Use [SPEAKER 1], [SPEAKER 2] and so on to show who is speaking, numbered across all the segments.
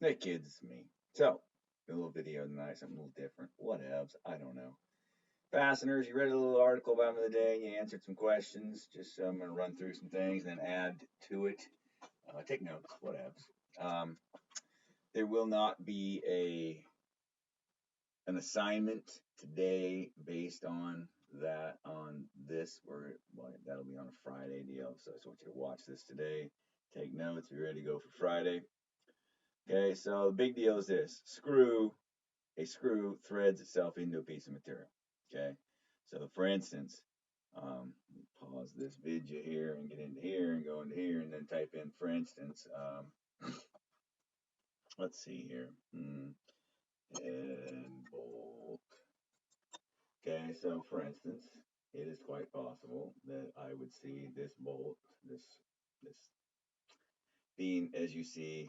[SPEAKER 1] Hey kids, it's me. So, a little video tonight, something a little different. Whatevs, I don't know. Fasteners, you read a little article about them the other day, you answered some questions. Just I'm going to run through some things and then add to it. Take notes, whatevs. Um, there will not be an assignment today based on this, where well, that'll be on a Friday deal. So I just want you to watch this today. Take notes, be ready to go for Friday. Okay, so the big deal is this: a screw threads itself into a piece of material. Okay, so for instance, pause this video here and get into here and go into here and then type in, for instance, let's see here, head bolt. Okay, so for instance, it is quite possible that I would see this bolt, this being, as you see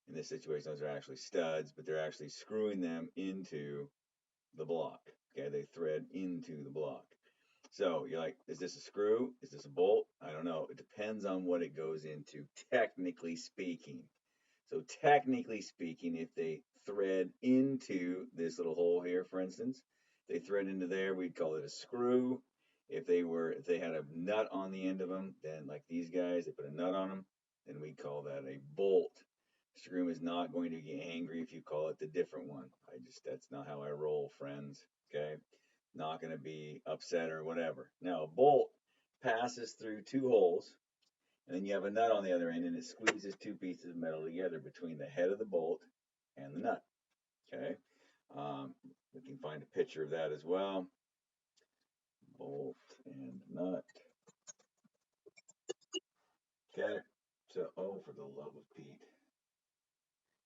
[SPEAKER 1] in this situation, those are actually studs, but they're actually screwing them into the block. Okay, they thread into the block. So you're like, is this a screw? Is this a bolt? I don't know. It depends on what it goes into, technically speaking. So technically speaking, if they thread into this little hole here, for instance, they thread into there, we'd call it a screw. If they had a nut on the end of them, then like these guys, they put a nut on them, then we call that a bolt. Screw is not going to get angry if you call it the different one. That's not how I roll, friends. Okay, not going to be upset or whatever. Now a bolt passes through two holes, and then you have a nut on the other end, and it squeezes two pieces of metal together between the head of the bolt and the nut. Okay, we can find a picture of that as well. Bolt and nut. Okay, so oh, for the love of Pete.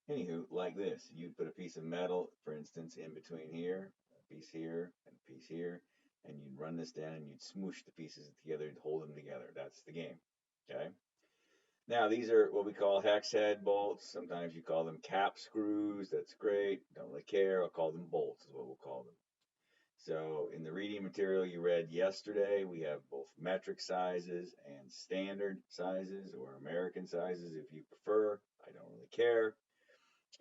[SPEAKER 1] Anywho, like this, you'd put a piece of metal, for instance, in between here, a piece here, and a piece here, and you'd run this down and you'd smoosh the pieces together to hold them together. That's the game. Okay. Now, these are what we call hex head bolts. Sometimes you call them cap screws. That's great. Don't really care. I'll call them bolts, is what we'll call them. So, in the reading material you read yesterday, we have both metric sizes and standard sizes, or American sizes if you prefer. I don't really care.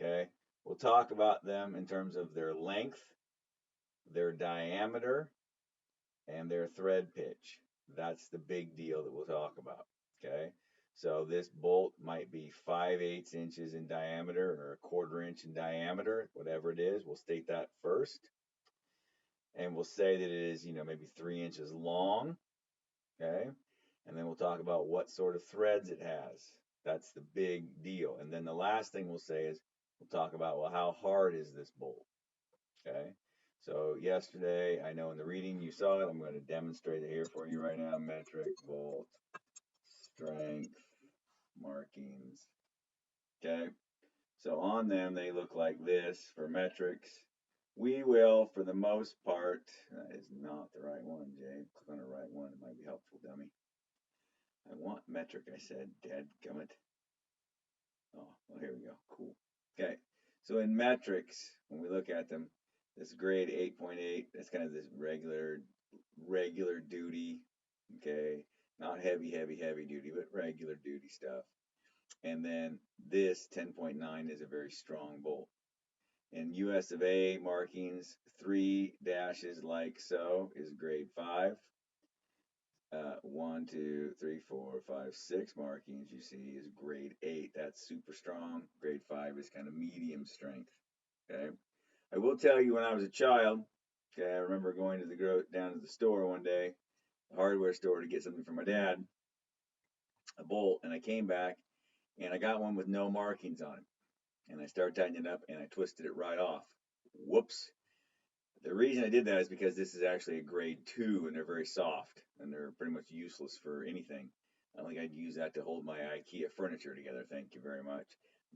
[SPEAKER 1] Okay. We'll talk about them in terms of their length, their diameter, and their thread pitch. That's the big deal that we'll talk about. Okay. So this bolt might be 5/8 inches in diameter or a 1/4 inch in diameter, whatever it is. We'll state that first. And we'll say that it is, maybe 3 inches long. Okay. And then we'll talk about what sort of threads it has. That's the big deal. And then the last thing we'll say is we'll talk about, well, how hard is this bolt? Okay. So yesterday, I know in the reading you saw it. I'm going to demonstrate it here for you right now. Metric, bolt, strength, markings. Okay. So on them, they look like this for metrics. We will, for the most part, that is not the right one, Jay. Click on the right one. It might be helpful, dummy. I want metric, I said. Dadgummit. Oh, well, here we go. Cool. Okay. So in metrics, when we look at them, this grade 8.8, that's kind of this regular duty, okay? Not heavy duty, but regular duty stuff. And then this 10.9 is a very strong bolt. In US of A markings, 3 dashes like so is grade 5. 1, 2, 3, 4, 5, 6 markings you see is grade 8. That's super strong. Grade 5 is kind of medium strength. Okay. I will tell you, when I was a child, okay, I remember going down to the store one day, the hardware store, to get something for my dad, a bolt, and I came back and I got one with no markings on it. And I started tightening it up and I twisted it right off. Whoops. The reason I did that is because this is actually a grade 2 and they're very soft and they're pretty much useless for anything. I think I'd use that to hold my IKEA furniture together. Thank you very much.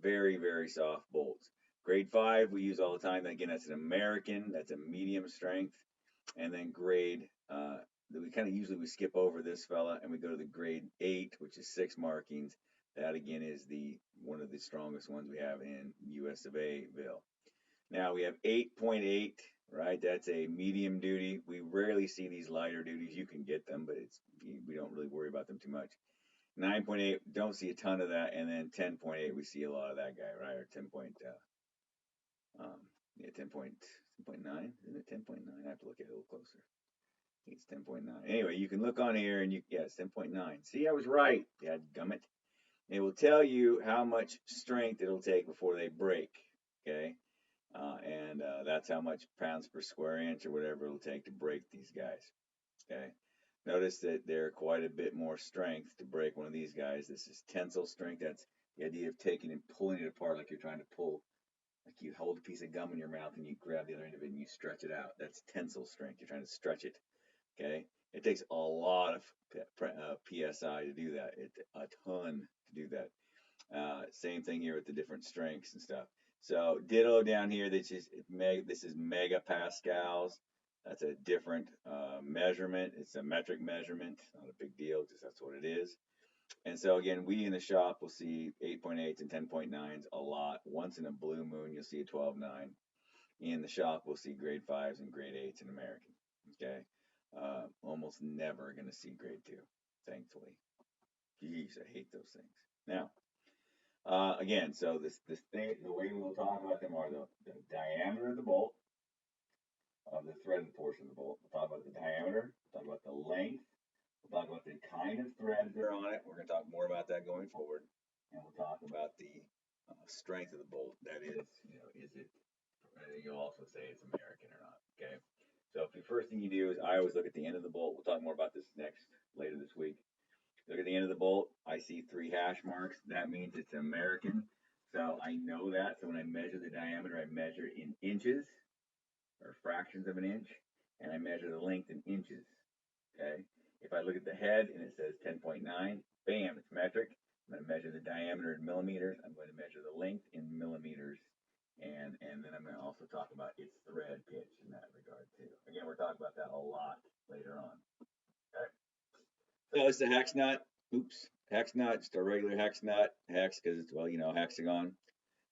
[SPEAKER 1] Very, very soft bolts. Grade 5 we use all the time. Again, that's an American. That's a medium strength. And then grade, we kind of usually we skip over this fella and we go to the grade 8, which is 6 markings. That again is one of the strongest ones we have in US of A-ville. Now we have 8.8, right? That's a medium duty. We rarely see these lighter duties. You can get them, but we don't really worry about them too much. 9.8, don't see a ton of that, and then 10.8, we see a lot of that guy, right? Or 10 point, um, yeah, 10.9, isn't it 10.9? I have to look at it a little closer. I think it's 10.9. Anyway, you can look on here, and yeah, it's 10.9. See, I was right. Yeah, gummit. It will tell you how much strength it'll take before they break. Okay, and that's how much pounds per square inch or whatever it'll take to break these guys. Okay, notice that they're quite a bit more strength to break one of these guys. This is tensile strength. That's the idea of taking and pulling it apart like you're trying to pull, like you hold a piece of gum in your mouth and you grab the other end of it and you stretch it out. That's tensile strength. You're trying to stretch it. Okay, it takes a lot of psi to do that. A ton to do that. Same thing here with the different strengths and stuff. So ditto down here, this is megapascals. That's a different measurement. It's a metric measurement, not a big deal, just that's what it is. And so again, we in the shop will see 8.8s and 10.9s a lot. Once in a blue moon, you'll see a 12.9. In the shop, we'll see grade 5s and grade 8s in American. Okay, almost never going to see grade 2, thankfully. Jeez, I hate those things. Now, again, so this thing, the way we'll talk about them are the diameter of the bolt, of the threaded portion of the bolt. We'll talk about the diameter. We'll talk about the length. We'll talk about the kind of threads that are on it. We're going to talk more about that going forward, and we'll talk about the strength of the bolt. That is, is it? You'll also say it's American or not. Okay. So the first thing you do is I always look at the end of the bolt. We'll talk more about this later this week. Look at the end of the bolt. I see 3 hash marks. That means it's American. So I know that. So when I measure the diameter, I measure it in inches or fractions of an inch, and I measure the length in inches. Okay. If I look at the head and it says 10.9, bam, it's metric. I'm going to measure the diameter in millimeters. I'm going to measure the length in millimeters. And then I'm going to also talk about its thread pitch in that regard too. Again, we're talking about that a lot later on. Okay. So it's a hex nut. Oops, hex nut, just a regular hex nut. Hex because it's, well, hexagon.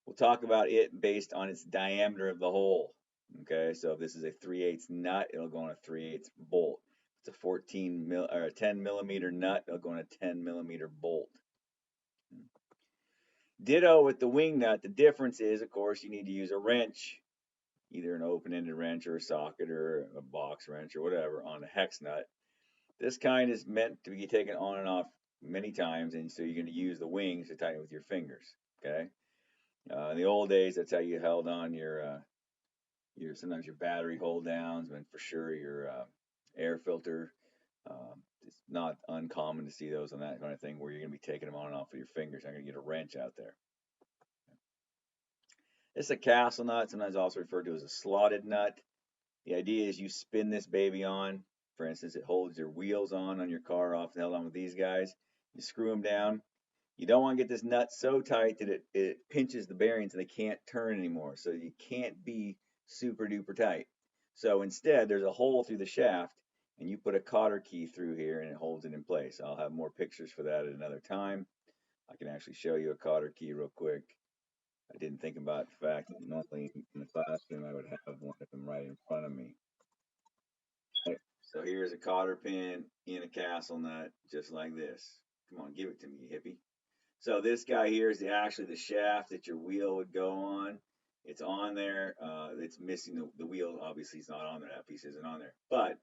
[SPEAKER 1] We'll talk about it based on its diameter of the hole. Okay, so if this is a 3/8 nut, it'll go on a 3/8 bolt. If it's a 10 millimeter nut, it'll go on a 10 millimeter bolt. Ditto with the wing nut. The difference is, of course, you need to use a wrench, either an open-ended wrench or a socket or a box wrench or whatever on a hex nut. This kind is meant to be taken on and off many times, and so you're going to use the wings to tighten with your fingers. Okay. In the old days, that's how you held on your sometimes your battery hold downs, but for sure your air filter. It's not uncommon to see those on that kind of thing where you're going to be taking them on and off with your fingers. I'm going to get a wrench out there. It's a castle nut, sometimes also referred to as a slotted nut. The idea is you spin this baby on. For instance, it holds your wheels on your car, often held on with these guys. You screw them down. You don't want to get this nut so tight that it pinches the bearings and they can't turn anymore. So you can't be super duper tight. So instead, there's a hole through the shaft, and you put a cotter key through here and it holds it in place. I'll have more pictures for that at another time. I can actually show you a cotter key real quick. I didn't think about the fact that normally in the classroom I would have one of them right in front of me. Okay, so here's a cotter pin in a castle nut, just like this. Come on, give it to me, you hippie. So this guy here is actually the shaft that your wheel would go on. It's on there. It's missing the wheel. Obviously, it's not on there. That piece isn't on there. But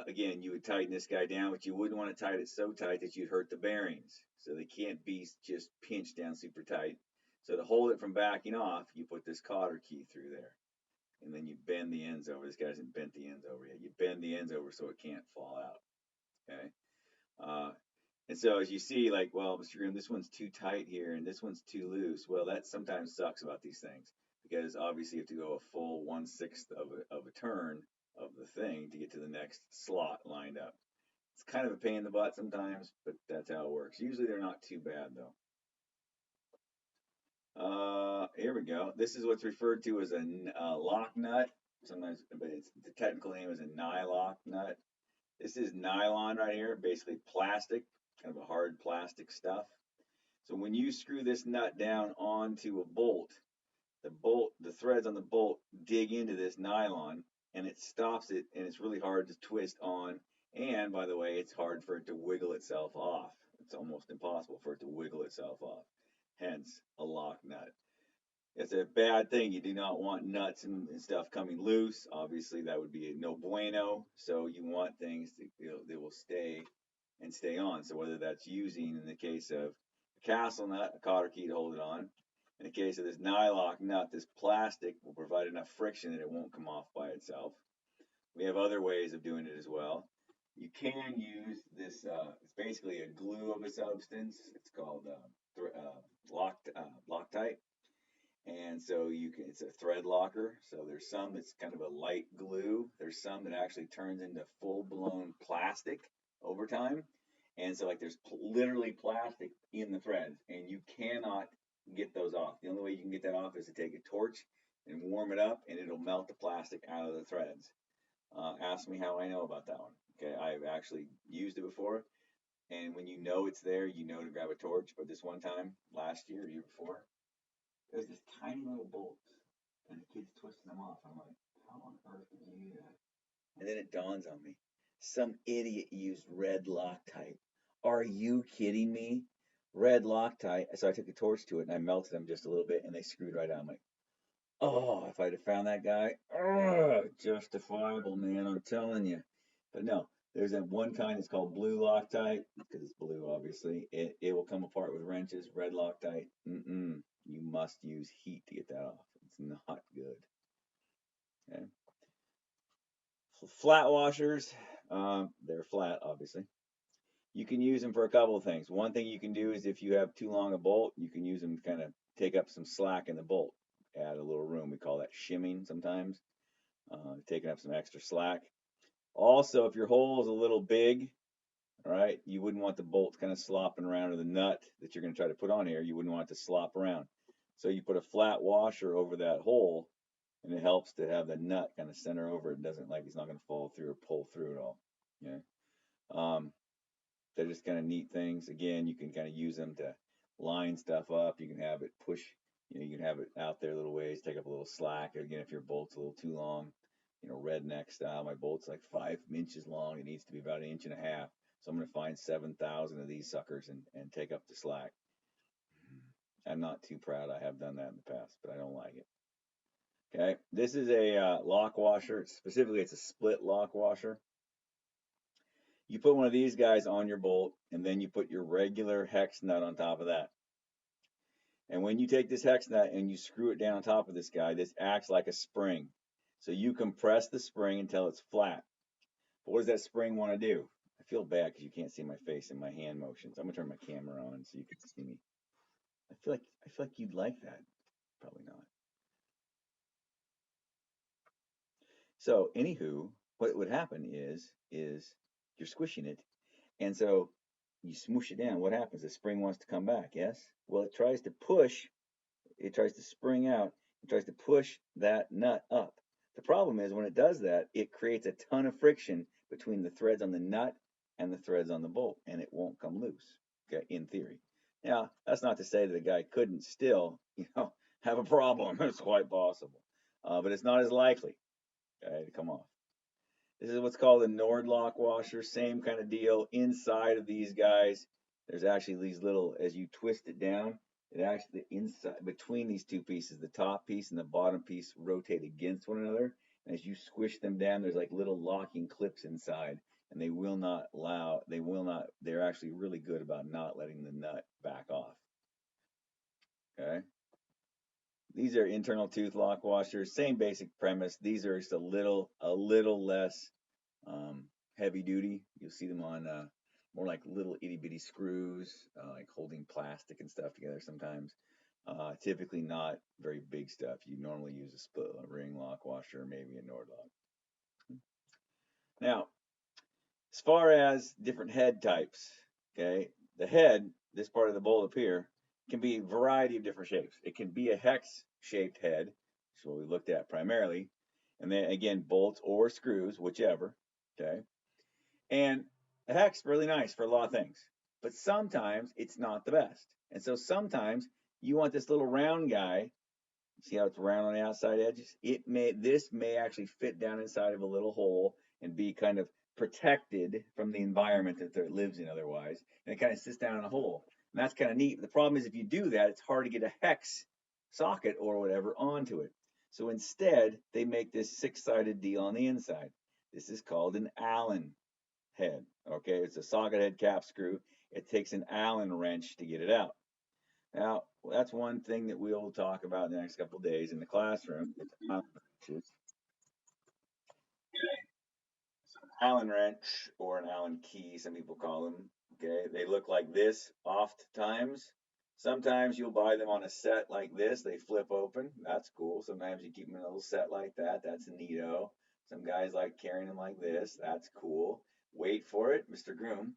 [SPEAKER 1] again, you would tighten this guy down, but you wouldn't want to tighten it so tight that you'd hurt the bearings. So they can't be just pinched down super tight. So to hold it from backing off, you put this cotter key through there. And then you bend the ends over. This guy hasn't bent the ends over yet. You bend the ends over so it can't fall out. Okay. And so as you see, like, well, Mr. Grimm, this one's too tight here and this one's too loose. Well, that sometimes sucks about these things because obviously you have to go a full 1/6 of a turn of the thing to get to the next slot lined up. It's kind of a pain in the butt sometimes, but that's how it works. Usually they're not too bad though. Here we go. This is what's referred to as a lock nut. Sometimes, but the technical name is a nylock nut. This is nylon right here, basically plastic, kind of a hard plastic stuff. So when you screw this nut down onto a bolt, the threads on the bolt dig into this nylon and it stops it, and it's really hard to twist on. And by the way, it's hard for it to wiggle itself off. It's almost impossible for it to wiggle itself off. Hence, a lock nut. It's a bad thing. You do not want nuts and stuff coming loose. Obviously, that would be a no bueno. So you want things that will stay and stay on. So whether that's using, in the case of a castle nut, a cotter key to hold it on. In the case of this nylock nut, this plastic will provide enough friction that it won't come off by itself. We have other ways of doing it as well. You can use this, it's basically a glue of a substance. It's called Loctite. And so it's a thread locker. So there's some that's kind of a light glue. There's some that actually turns into full-blown plastic over time. And so like there's literally plastic in the threads, and you cannot get those off. The only way you can get that off is to take a torch and warm it up, and it'll melt the plastic out of the threads. Ask me how I know about that one. Okay, I've actually used it before, and when you know it's there, you know to grab a torch. But this one time, last year, year before, there's this tiny little bolts, and the kid's twisting them off. I'm like, how on earth did you do that? And then it dawns on me, some idiot used red Loctite. Are you kidding me? Red Loctite. So I took a torch to it and I melted them just a little bit, and they screwed right out. I'm like, oh, if I'd have found that guy, justifiable, man, I'm telling you. But no, there's that one kind that's called blue Loctite, because it's blue, obviously. It will come apart with wrenches. Red Loctite, you must use heat to get that off. It's not good. Okay. Flat washers, they're flat, obviously. You can use them for a couple of things. One thing you can do is if you have too long a bolt, you can use them to kind of take up some slack in the bolt. Add a little room. We call that shimming sometimes, taking up some extra slack. Also, if your hole is a little big, all right, you wouldn't want the bolts kind of slopping around, or the nut that you're going to try to put on here, you wouldn't want it to slop around. So you put a flat washer over that hole, and it helps to have the nut kind of center over. It doesn't, like, it's not going to fall through or pull through at all. Okay. They're just kind of neat things. Again, you can kind of use them to line stuff up. You can have it push, you can have it out there a little ways, take up a little slack. Again, if your bolt's a little too long, redneck style, my bolt's like 5 inches long. It needs to be about 1.5 inches. So I'm going to find 7,000 of these suckers and take up the slack. I'm not too proud. I have done that in the past, but I don't like it. Okay, this is a lock washer. Specifically, it's a split lock washer. You put one of these guys on your bolt, and then you put your regular hex nut on top of that. And when you take this hex nut and you screw it down on top of this guy, this acts like a spring. So you compress the spring until it's flat. But what does that spring want to do? I feel bad because you can't see my face and my hand motions. I'm gonna turn my camera on so you can see me. I feel like you'd like that. Probably not. So anywho, what would happen is you're squishing it, and so you smoosh it down. What happens? The spring wants to come back, yes? Well, it tries to push, it tries to spring out, it tries to push that nut up. The problem is when it does that, it creates a ton of friction between the threads on the nut and the threads on the bolt, and it won't come loose, okay, in theory. Now, that's not to say that the guy couldn't still, have a problem. It's quite possible, but it's not as likely, okay, to come off. This is what's called a Nordlock washer. Same kind of deal. Inside of these guys, there's actually these little, as you twist it down, it actually, inside, between these two pieces, the top piece and the bottom piece rotate against one another. And as you squish them down, there's like little locking clips inside, and they're actually really good about not letting the nut back off. Okay. These are internal tooth lock washers. Same basic premise. These are just a little less heavy duty. You'll see them on more like little itty bitty screws, like holding plastic and stuff together sometimes. Typically not very big stuff. You normally use a split ring lock washer, maybe a Nordlock. Now, as far as different head types, okay, the head, this part of the bolt up here, can be a variety of different shapes. It can be a hex-shaped head, which is what we looked at primarily, and then again, bolts or screws, whichever, okay? And a hex, really nice for a lot of things, but sometimes it's not the best. And so sometimes you want this little round guy. See how it's round on the outside edges? This may actually fit down inside of a little hole and be kind of protected from the environment that it lives in otherwise, and it kind of sits down in a hole. And that's kind of neat. The problem is if you do that, it's hard to get a hex socket or whatever onto it. So instead, they make this six-sided deal on the inside. This is called an Allen head. Okay, it's a socket head cap screw. It takes an Allen wrench to get it out. Now, that's one thing that we'll talk about in the next couple of days in the classroom. Allen wrenches. Allen wrench or an Allen key, some people call them. Okay, they look like this oftentimes. Sometimes you'll buy them on a set like this. They flip open. That's cool. Sometimes you keep them in a little set like that. That's neato. Some guys like carrying them like this. That's cool. Wait for it, Mr. Groom.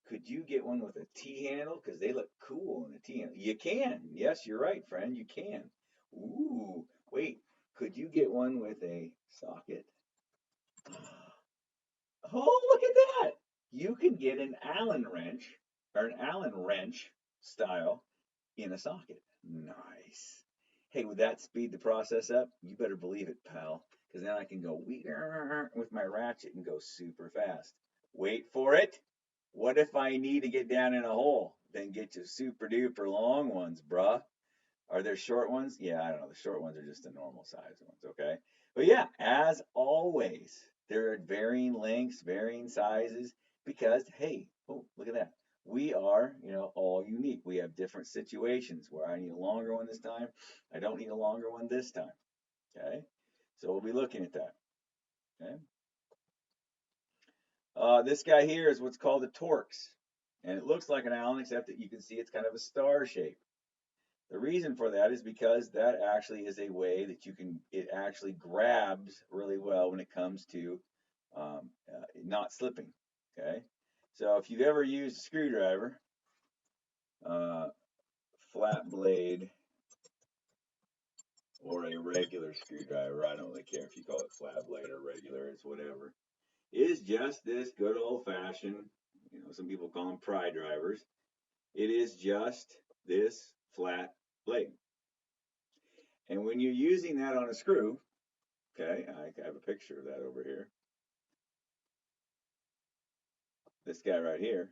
[SPEAKER 1] Could you get one with a T handle? Because they look cool in a T handle. You can. Yes, you're right, friend. You can. Ooh, wait. Could you get one with a socket? Oh, look at that! You can get an Allen wrench or an Allen wrench style in a socket. Nice. Hey, would that speed the process up? You better believe it, pal. Because then I can go with my ratchet and go super fast. Wait for it. What if I need to get down in a hole? Then get you super duper long ones, bruh. Are there short ones? Yeah, I don't know. The short ones are just the normal size ones, okay? But yeah, as always, there are varying lengths, varying sizes, because hey, oh, look at that. We are, all unique. We have different situations where I need a longer one this time. I don't need a longer one this time. Okay. So we'll be looking at that. Okay. This guy here is what's called a Torx. And it looks like an Allen, except that you can see it's kind of a star shape. The reason for that is because that actually is a way that it actually grabs really well when it comes to not slipping. Okay. So if you've ever used a screwdriver, uh, flat blade or a regular screwdriver, I don't really care if you call it flat blade or regular, it's whatever, is just this good old fashioned, some people call them pry drivers. It is just this flat blade. And when you're using that on a screw, okay, I have a picture of that over here. This guy right here.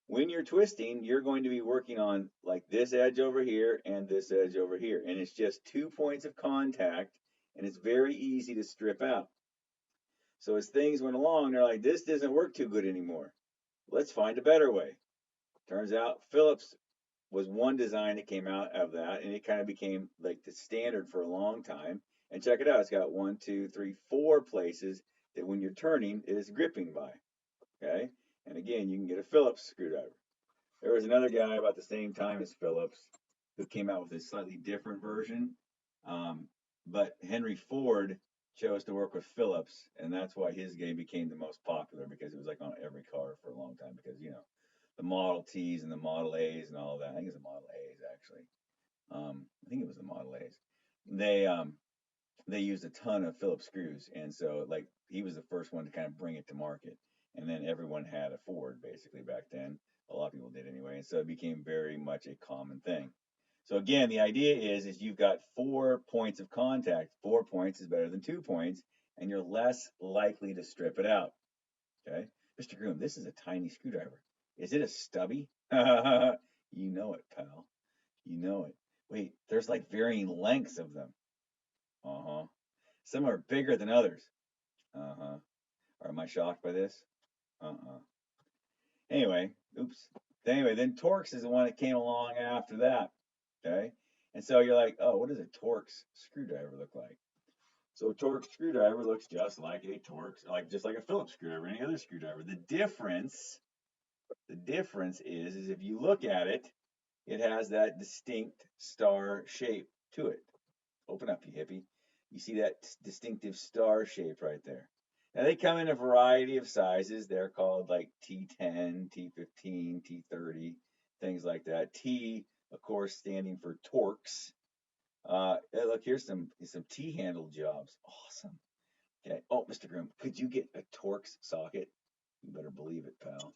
[SPEAKER 1] When you're twisting, you're going to be working on like this edge over here and this edge over here. And it's just 2 points of contact, and it's very easy to strip out. So as things went along, they're like, this doesn't work too good anymore. Let's find a better way. Turns out Phillips was one design that came out of that, and it kind of became like the standard for a long time. And check it out, it's got 1, 2, 3, 4 places that when you're turning, it is gripping by. Okay, and again, you can get a Phillips screwdriver. There was another guy about the same time as Phillips who came out with a slightly different version, but Henry Ford chose to work with Phillips, and that's why his game became the most popular because it was like on every car for a long time because the Model Ts and the Model A's and all of that. I think it's the Model A's actually. I think it was the Model A's. They used a ton of Phillips screws, and so like he was the first one to kind of bring it to market, and then everyone had a Ford basically back then. A lot of people did anyway, and so it became very much a common thing. So again, the idea is you've got 4 points of contact. 4 points is better than 2 points, and you're less likely to strip it out. Okay, Mr. Groom, this is a tiny screwdriver. Is it a stubby? You know it, pal. You know it. Wait, there's like varying lengths of them. Uh-huh. Some are bigger than others. Uh-huh. Or am I shocked by this? Uh-uh. Anyway, oops. Anyway, then Torx is the one that came along after that. Okay. And so you're like, oh, what does a Torx screwdriver look like? So a Torx screwdriver looks just like a Torx, just like a Phillips screwdriver, any other screwdriver. The difference is if you look at it, it has that distinct star shape to it. Open up, you hippie. You see that distinctive star shape right there. Now they come in a variety of sizes. They're called like T10, T15, T30, things like that. T, of course, standing for Torx. Look, here's some T-handle jobs. Awesome. Okay. Oh, Mr. Groom, could you get a Torx socket? You better believe it, pal.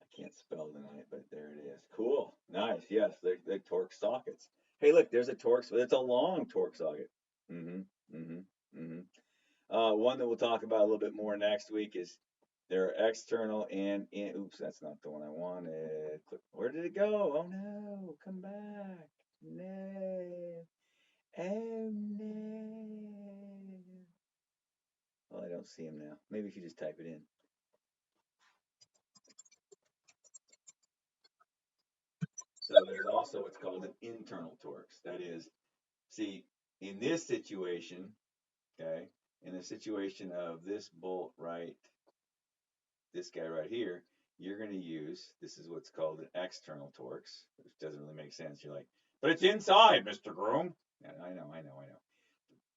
[SPEAKER 1] I can't spell tonight, but there it is. Cool. Nice. Yes, they're Torx sockets. Hey, look, there's a Torx. It's a long Torx socket. Mm-hmm. Mm-hmm. Mm-hmm. One that we'll talk about a little bit more next week is there are external and in. Oops, that's not the one I wanted. Where did it go? Oh no, come back. No. Oh no. Well, I don't see him now. Maybe if you just type it in. So there's also what's called an internal Torx. That is, see, in this situation, okay, in the situation of this bolt right, this guy right here, you're going to use, this is what's called an external Torx, which doesn't really make sense. You're like, but it's inside, Mr. Groom. Yeah, I know.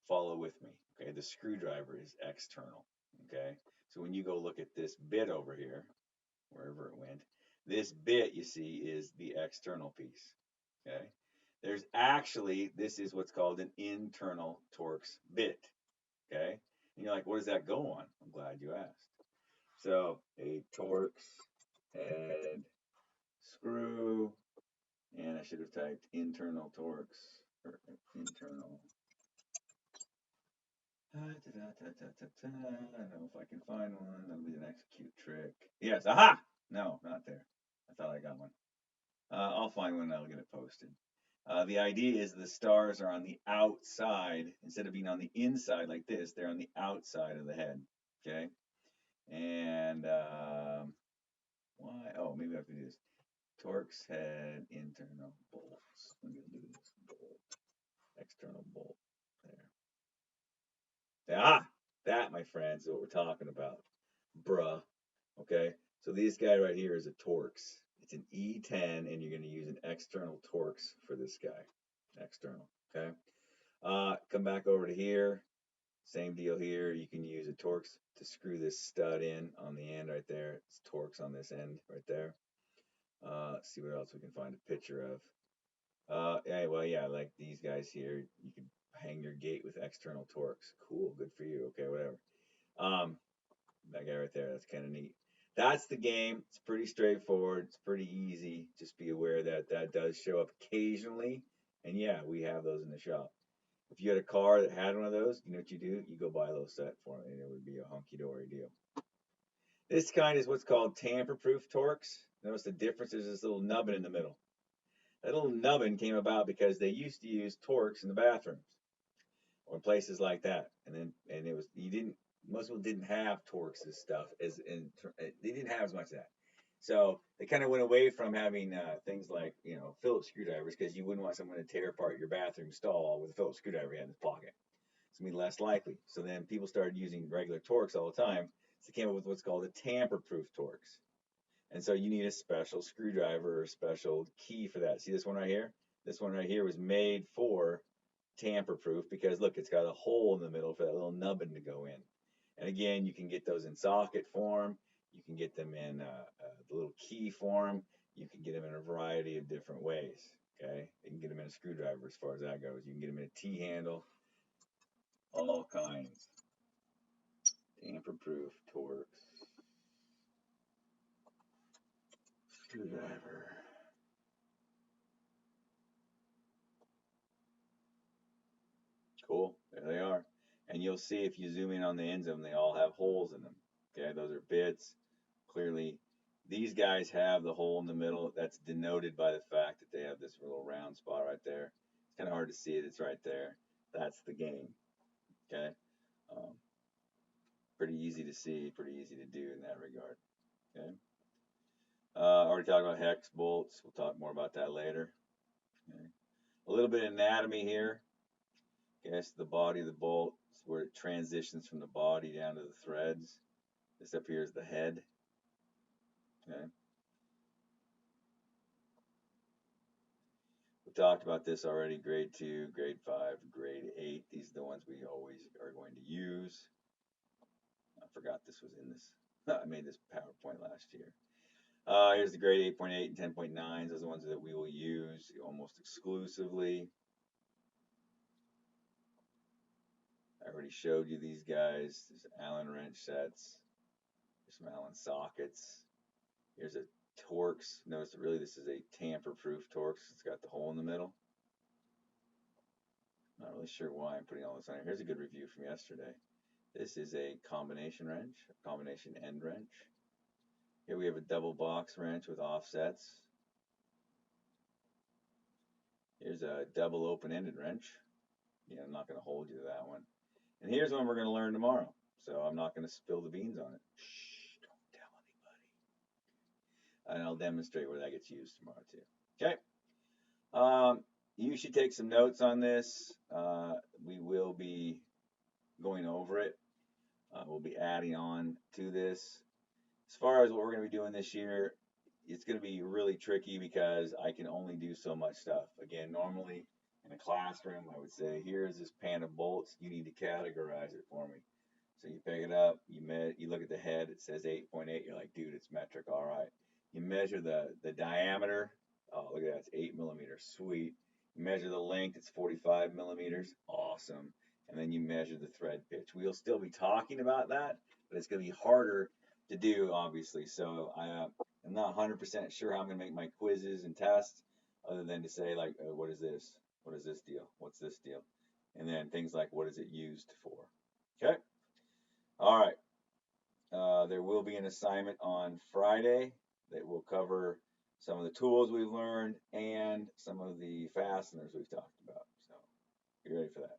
[SPEAKER 1] Follow with me. Okay, the screwdriver is external. Okay, so when you go look at this bit over here, wherever it went, this bit you see is the external piece. Okay, there's actually, this is what's called an internal Torx bit. Okay, and you're like, what does that go on? I'm glad you asked. So a Torx head screw, and I should have typed internal Torx or internal. I don't know if I can find one. That'll be the next cute trick. Yes, aha! No, not there. I thought I got one. I'll find one and I'll get it posted. The idea is the stars are on the outside instead of being on the inside like this. They're on the outside of the head. Okay, and why? Oh, maybe I have to do this. Torx head internal bolts. I'm gonna do this bolt, external bolt. There. Ah, that, my friends, is what we're talking about, bruh. Okay, so this guy right here is a Torx. It's an E10, and you're gonna use an external Torx for this guy. External. Okay. Come back over to here. Same deal here. You can use a Torx to screw this stud in on the end right there. It's Torx on this end right there. See what else we can find a picture of. Yeah, well, yeah, like these guys here, you can hang your gate with external Torx. Cool, good for you. Okay, whatever. Um, that guy right there, that's kind of neat. That's the game. It's pretty straightforward. It's pretty easy. Just be aware that that does show up occasionally. And yeah, we have those in the shop. If you had a car that had one of those, you know what you do? You go buy a little set for it, and it would be a hunky dory deal. This kind is what's called tamper-proof Torx. Notice the difference? There's this little nubbin in the middle. That little nubbin came about because they used to use Torx in the bathrooms or places like that, and it was you didn't most people didn't have Torx as stuff as in they didn't have as much of that. So they kind of went away from having things like Phillips screwdrivers because you wouldn't want someone to tear apart your bathroom stall with a Phillips screwdriver in his pocket. It's gonna be less likely. So then people started using regular Torx all the time. So they came up with what's called a tamper-proof Torx. And so you need a special screwdriver or a special key for that. See this one right here? This one right here was made for tamper proof because look, it's got a hole in the middle for that little nubbin to go in. And again, you can get those in socket form. You can get them in the little key form. You can get them in a variety of different ways. Okay, you can get them in a screwdriver as far as that goes. You can get them in a T handle, all kinds. Tamper proof Torx screwdriver. Cool. There they are. And you'll see if you zoom in on the ends of them, they all have holes in them. Okay, those are bits. Clearly, these guys have the hole in the middle. That's denoted by the fact that they have this little round spot right there. It's kind of hard to see it. It's right there. That's the game. Okay. Um, Pretty easy to see, pretty easy to do in that regard. Okay. Already talked about hex bolts. We'll talk more about that later. Okay. A little bit of anatomy here. Yes, the body of the bolt is where it transitions from the body down to the threads. This up here is the head. Okay. We talked about this already. Grade 2, grade 5, grade 8. These are the ones we always are going to use. I forgot this was in this. I made this PowerPoint last year. Here's the grade 8.8 and 10.9s. Those are the ones that we will use almost exclusively. I already showed you these guys. There's Allen wrench sets. There's some Allen sockets. Here's a Torx. Notice that really this is a tamper-proof Torx. It's got the hole in the middle. Not really sure why I'm putting all this on here. Here's a good review from yesterday. This is a combination wrench, a combination end wrench. Here we have a double box wrench with offsets. Here's a double open-ended wrench. Yeah, I'm not going to hold you to that one. And here's one we're going to learn tomorrow. So I'm not going to spill the beans on it. Shh, don't tell anybody. And I'll demonstrate where that gets used tomorrow too. Okay. You should take some notes on this. We will be going over it. We'll be adding on to this. As far as what we're going to be doing this year, it's going to be really tricky because I can only do so much stuff. Again, normally in a classroom, I would say, here's this pan of bolts. You need to categorize it for me. So you pick it up, you look at the head, it says 8.8. You're like, dude, it's metric. All right. You measure the diameter. Oh, look at that. It's 8 millimeters. Sweet. You measure the length. It's 45 millimeters. Awesome. And then you measure the thread pitch. We'll still be talking about that, but it's going to be harder to do, obviously. So I'm not 100% sure how I'm going to make my quizzes and tests, other than to say, like, what is this? What is this deal? What's this deal? And then things like, what is it used for? Okay? All right. There will be an assignment on Friday that will cover some of the tools we've learned and some of the fasteners we've talked about. So be ready for that.